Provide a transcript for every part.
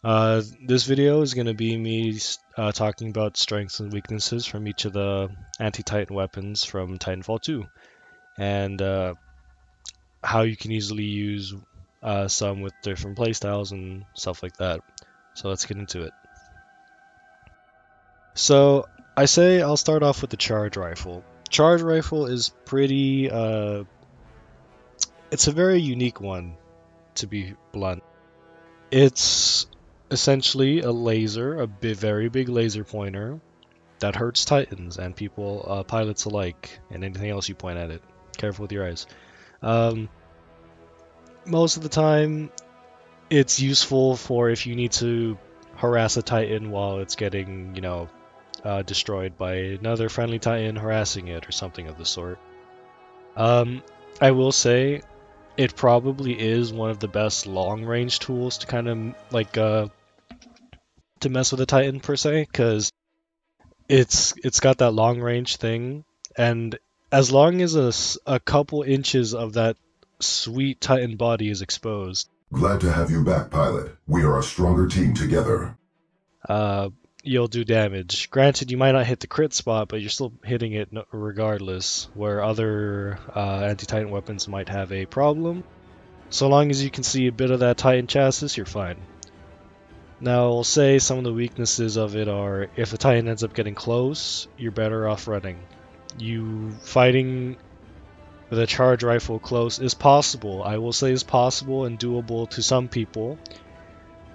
This video is going to be me talking about strengths and weaknesses from each of the anti-Titan weapons from Titanfall 2, and how you can easily use some with different playstyles and stuff like that. So let's get into it. So I say I'll start off with the charge rifle. Charge rifle is pretty, it's a very unique one, to be blunt. It's essentially a laser, very big laser pointer that hurts Titans and people, pilots alike, and anything else you point at it. Careful with your eyes. Um, Most of the time, it's useful for if you need to harass a Titan while it's getting, destroyed by another friendly Titan harassing it or something of the sort. I will say it probably is one of the best long-range tools to kind of to mess with a Titan per se, because it's got that long-range thing, and as long as a couple inches of that sweet Titan body is exposed, Glad to have you back, pilot. We are a stronger team together. uh, you'll do damage. Granted, you might not hit the crit spot, but you're still hitting it regardless, where other anti-Titan weapons might have a problem. So long as you can see a bit of that Titan chassis, you're fine. Now, I'll say some of the weaknesses of it are, if the Titan ends up getting close, you're better off running. You fighting with a charge rifle close is possible. I will say is possible and doable to some people,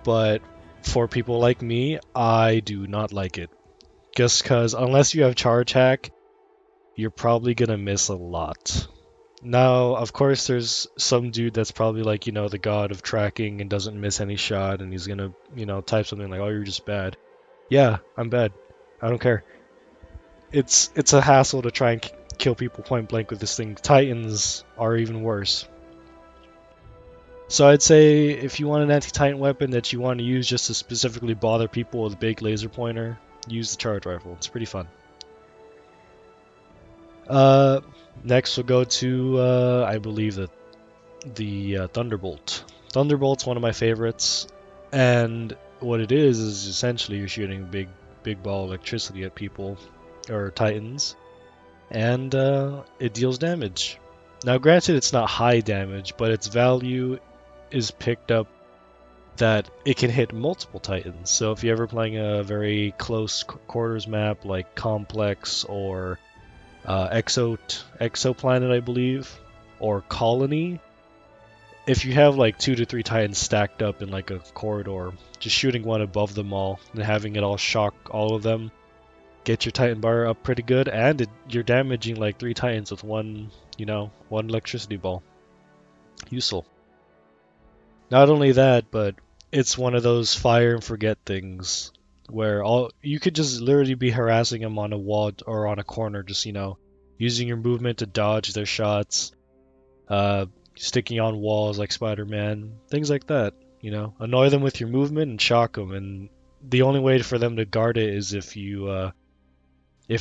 but for people like me, I do not like it. Just because unless you have charge hack, you're probably gonna miss a lot. Now, of course, there's some dude that's probably like, the god of tracking and doesn't miss any shot, and he's gonna, type something like, "Oh, you're just bad." Yeah, I'm bad. I don't care. It's a hassle to try and kill people point blank with this thing. Titans are even worse. So I'd say if you want an anti-Titan weapon that you want to use just to specifically bother people with a big laser pointer, use the charge rifle. It's pretty fun. Next we'll go to I believe the Thunderbolt. Thunderbolt's one of my favorites, and what it is essentially you're shooting big ball of electricity at people or Titans, and it deals damage. Now, granted, it's not high damage, but its value is picked up that it can hit multiple Titans. So if you're ever playing a very close quarters map like Complex or Exoplanet, I believe, or Colony, if you have like 2 to 3 Titans stacked up in like a corridor, just shooting one above them all and having it all shock all of them, get your Titan bar up pretty good, and you're damaging like 3 Titans with one electricity ball. Useful. Not only that, but it's one of those fire and forget things where you could just literally be harassing them on a wall or on a corner, just using your movement to dodge their shots, sticking on walls like Spider-Man, things like that. Annoy them with your movement and shock them, and the only way for them to guard it is if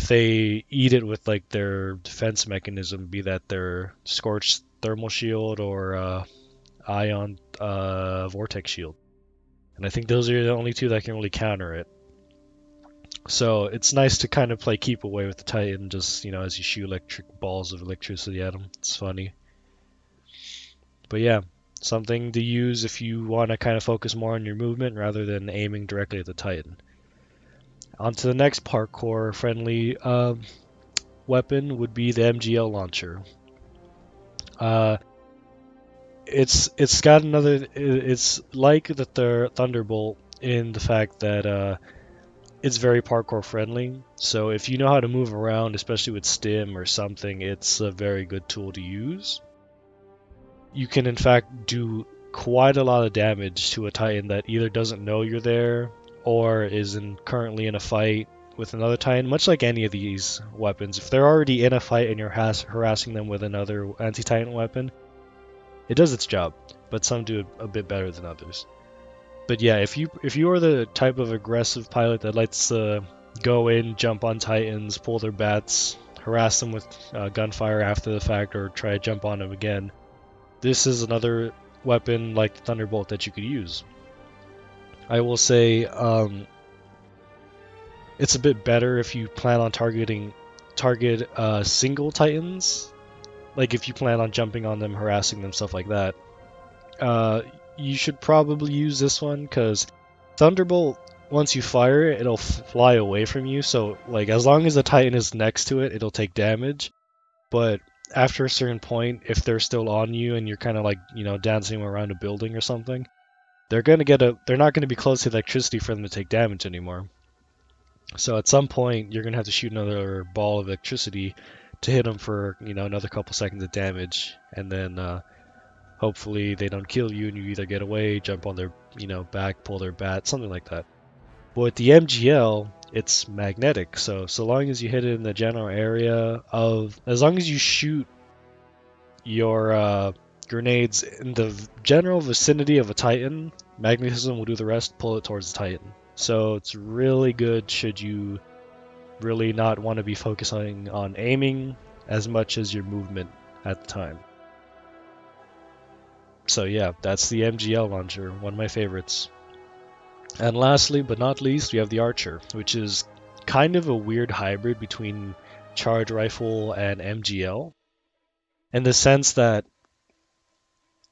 they eat it with like their defense mechanism, be that their scorched thermal shield or ion vortex shield. And I think those are the only two that can really counter it. So it's nice to kind of play keep away with the Titan, just as you shoot electric balls of electricity at them. It's funny. But yeah, something to use if you want to kind of focus more on your movement rather than aiming directly at the Titan. On to the next parkour friendly weapon would be the Mgl Launcher. It's got another. It's like the Thunderbolt in the fact that it's very parkour friendly. So if you know how to move around, especially with stim or something, it's a very good tool to use. You can in fact do quite a lot of damage to a Titan that either doesn't know you're there or is currently in a fight with another Titan, much like any of these weapons. If they're already in a fight and you're harassing them with another anti-Titan weapon, it does its job, but some do it a bit better than others. But yeah, if you are the type of aggressive pilot that likes to go in, jump on Titans, pull their bats, harass them with gunfire after the fact, or try to jump on them again, this is another weapon like the Thunderbolt that you could use. I will say it's a bit better if you plan on target single Titans. Like if you plan on jumping on them, harassing them, stuff like that. Uh, you should probably use this one because Thunderbolt, once you fire it, it'll fly away from you. So like as long as the Titan is next to it, it'll take damage. But after a certain point, if they're still on you and you're kind of like dancing around a building or something, they're not gonna be close to electricity for them to take damage anymore. So at some point, you're gonna have to shoot another ball of electricity to hit them for another couple seconds of damage, and then hopefully they don't kill you and you either get away, jump on their back, pull their bat, something like that. But with the MGL, it's magnetic, so long as you hit it in the general area of, as long as you shoot your grenades in the general vicinity of a Titan, magnetism will do the rest, pull it towards the Titan. So it's really good should you really not want to be focusing on aiming as much as your movement at the time. So yeah, that's the Mgl Launcher, one of my favorites. And lastly, but not least, we have the Archer, which is kind of a weird hybrid between Charge Rifle and Mgl, in the sense that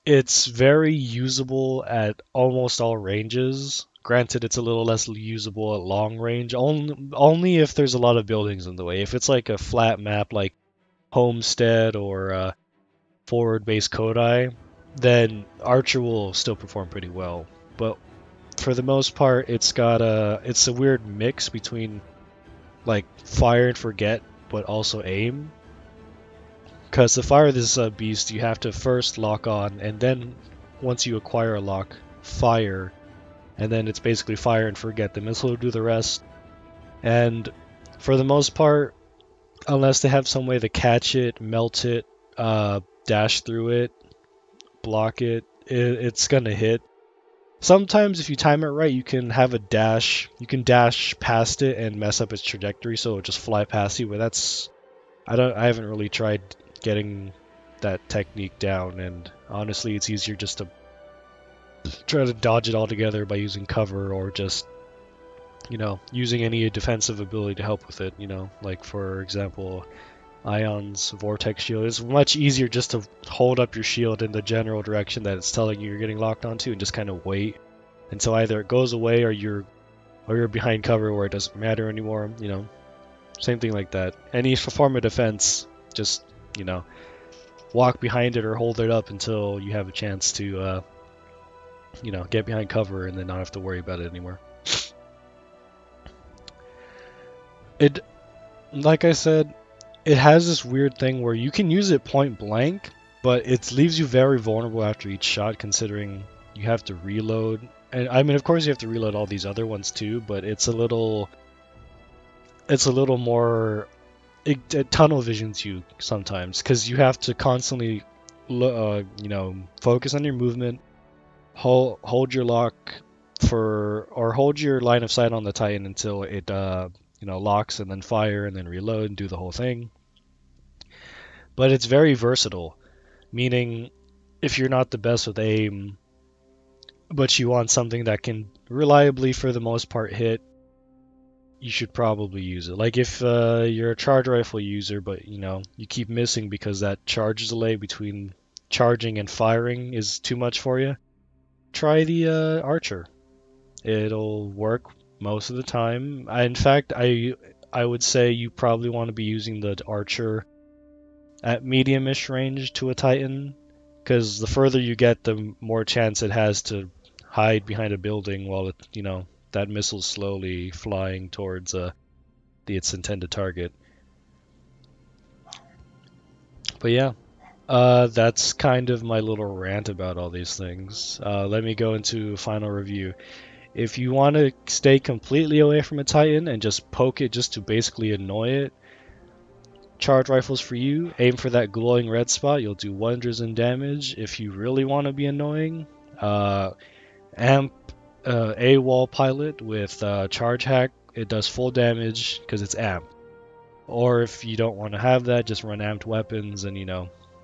it's very usable at almost all ranges. Granted, it's a little less usable at long range, only if there's a lot of buildings in the way. If it's like a flat map like Homestead or Forward Base Kodai, then Archer will still perform pretty well. But for the most part, it's a weird mix between like fire and forget, but also aim. Because to fire this beast, you have to first lock on, and then once you acquire a lock, fire, and then it's basically fire and forget. The missile will do the rest. And for the most part, unless they have some way to catch it, melt it, dash through it, block it, it's gonna hit. Sometimes if you time it right, you can have a dash. You can dash past it and mess up its trajectory, so it'll just fly past you. But I haven't really tried getting that technique down, and honestly, it's easier just to try to dodge it altogether by using cover or just using any defensive ability to help with it. Like for example, Ion's Vortex Shield. It's much easier just to hold up your shield in the general direction that it's telling you you're getting locked onto and just kind of wait until either it goes away or you're behind cover where it doesn't matter anymore. Same thing like that. Any form of defense, just walk behind it or hold it up until you have a chance to get behind cover and then not have to worry about it anymore. Like I said, it has this weird thing where you can use it point blank, but it leaves you very vulnerable after each shot, considering you have to reload. And I mean, of course, you have to reload all these other ones too, but it's a little more. It tunnel visions you sometimes because you have to constantly, focus on your movement, hold your lock or hold your line of sight on the Titan until it locks, and then fire, and then reload and do the whole thing. But it's very versatile, meaning if you're not the best with aim, but you want something that can reliably, for the most part, hit, you should probably use it. Like if you're a charge rifle user, but you keep missing because that charge delay between charging and firing is too much for you, try the Archer. It'll work most of the time. In fact, I would say you probably want to be using the Archer at medium-ish range to a Titan, because the further you get, the more chance it has to hide behind a building while it, that missile's slowly flying towards its intended target. But yeah, that's kind of my little rant about all these things. Let me go into a final review. If you want to stay completely away from a Titan and just poke it just to basically annoy it, charge rifles for you. Aim for that glowing red spot, you'll do wonders in damage. If you really want to be annoying, amp AWOL pilot with charge hack. It does full damage because it's amp. Or if you don't want to have that, just run amped weapons and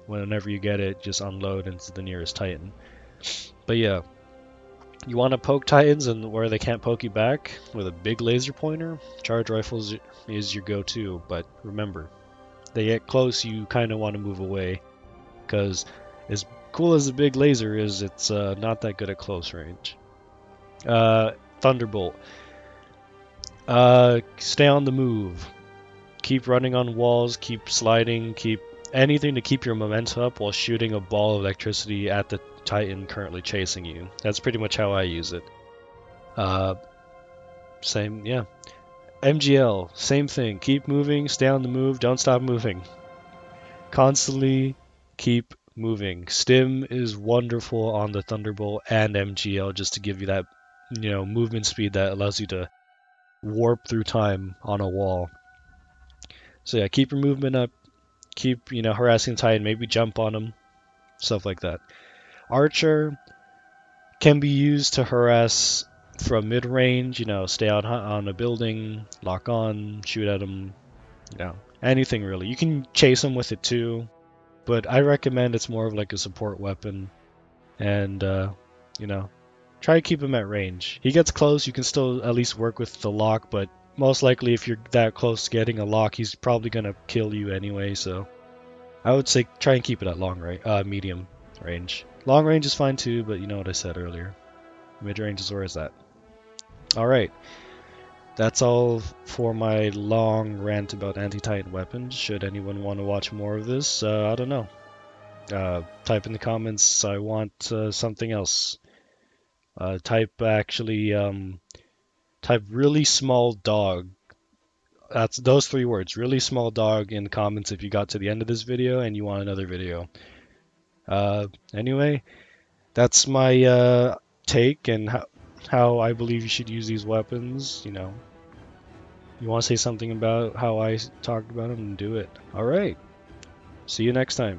whenever you get it, just unload into the nearest Titan. But yeah, You want to poke Titans and where they can't poke you back with a big laser pointer? Charge rifles is your go-to, but remember, they get close, you kind of want to move away, because as cool as the big laser is, it's not that good at close range. Thunderbolt. Stay on the move. Keep running on walls, keep sliding, keep anything to keep your momentum up while shooting a ball of electricity at the Titan currently chasing you. That's pretty much how I use it. Same, yeah. MGL, same thing. Keep moving, stay on the move, don't stop moving. Constantly keep moving. Stim is wonderful on the Thunderbolt and MGL just to give you that, movement speed that allows you to warp through time on a wall. So yeah, keep your movement up, keep, harassing Titan, maybe jump on him, stuff like that. Archer can be used to harass from mid-range, stay out on a building, lock on, shoot at him, anything really. You can chase him with it too, but I recommend it's more of like a support weapon, and, try to keep him at range. He gets close, you can still at least work with the lock, but most likely if you're that close to getting a lock, he's probably going to kill you anyway, so I would say try and keep it at medium range. Long range is fine too, but you know what I said earlier. Mid-range is where it's at. Alright, that's all for my long rant about anti-Titan weapons. Should anyone want to watch more of this, I don't know. Type in the comments, I want something else. Type really small dog. That's those 3 words, really small dog, in the comments if you got to the end of this video and you want another video. Anyway, that's my take and how I believe you should use these weapons. You want to say something about how I talked about them, do it. Alright, see you next time.